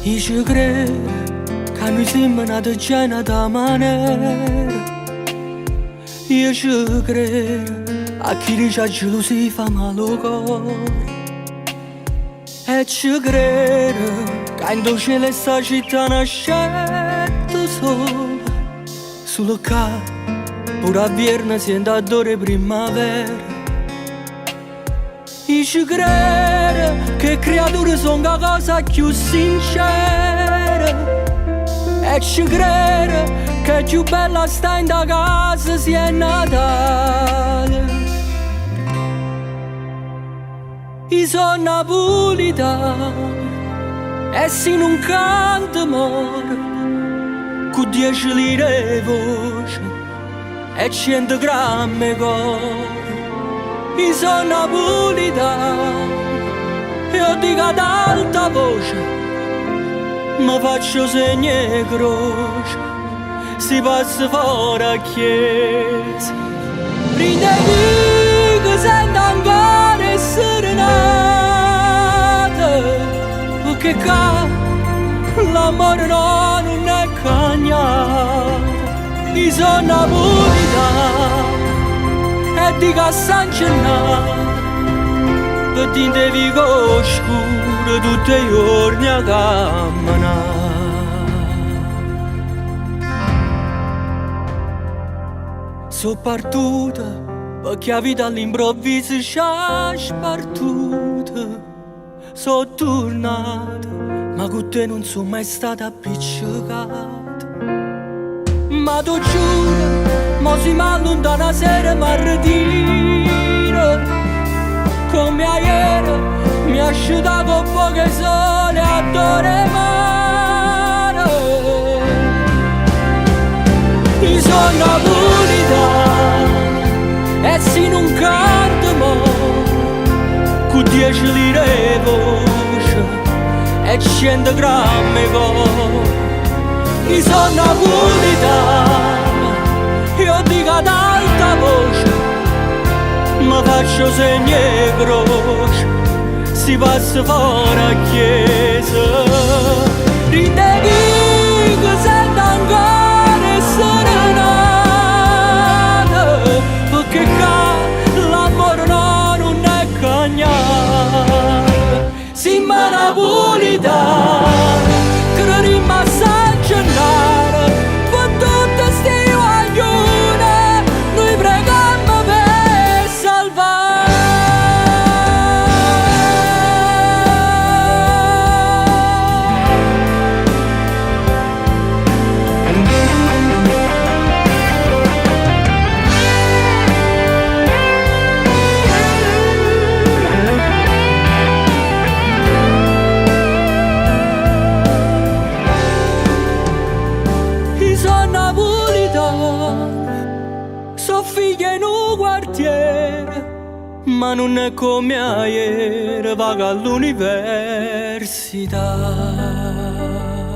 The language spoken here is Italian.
Io ci credo che noi siamo nati già in una maniera. Io ci credo a chi dice a gelosia fa male al cuore. E ci credo che in cielo sta città nascente solo che pure a viernes sento odore primavera. Io ci credo che creature sono una cosa più sincera. E ci credo che più bella sta in da casa sia è Natale. Io sono napolitano e se non canto muore con 10 lire voce e 100 grammi cuore. Io sono napolitano e io dico ad alta voce, mi faccio segno e croce, si passa fuori a chiesa. Rinde che sento ancora serenata, perché qua l'amore non è cagnato. Io sono napolitano e dico a San Gennaro, per dinte vico oscuro tutti i giorni a camminare. Sono partita perché la vita all'improvviso ci ha spartuta. Sono tornata ma con te non sono mai stata appiccicata. Ma tu giuro, mo si m'allontana sera ma ritiro. Come ieri mi asciuga con poche sole a dore mare. Io sono napolitano e se non canto mo con 10 lire voce e 100 grammi cuore. Io sono napolitano, io dico ad alta voce, mi faccio segno e croce, si passa fuori a chiesa. Rinde che sento ancora serenata, perché qua l'amore non è cagnato. Siamo napolitani, crediamo a San Gennaro, per tutte ste guaglione, noi preghiamo per salvare. Io sono napolitano, sono figlia in un quartiere, ma non è come ieri, vaga all'università.